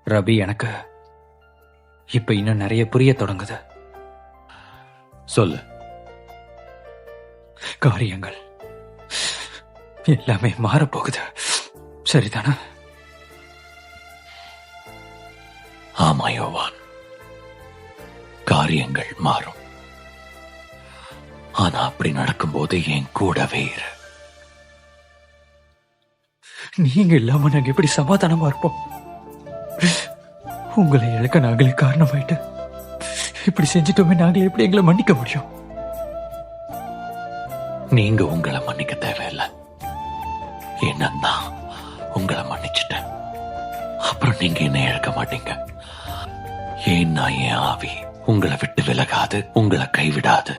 ரவி, எனக்கு இப்ப இன்னும் நிறைய புரிய தொடங்குது. சொல்லு. காரியங்கள் எல்லாமே மாறப்போகுது, சரிதானா? ஆமா யோவான், காரியங்கள் மாறும். ஆனா அப்படி நடக்கும்போது என் கூடவே இரு. நீங்க இல்லாம நாங்க எப்படி சமாதானமா இருப்போம்? உங்களை இழக்க நாங்களே காரணமாயிட்டு இப்படி செஞ்சிட்டோமே, நாங்களே எப்படி எங்களை மன்னிக்க முடியும்? நீங்க உங்களை மன்னிக்க தேவையில்லை. என்னன்னா உங்களை மன்னிச்சுட்டேன். அப்புறம் நீங்க என்ன இழக்க மாட்டீங்க. ஏன்னா என் ஆவி உங்களை விட்டு விலகாது, உங்களை கைவிடாது.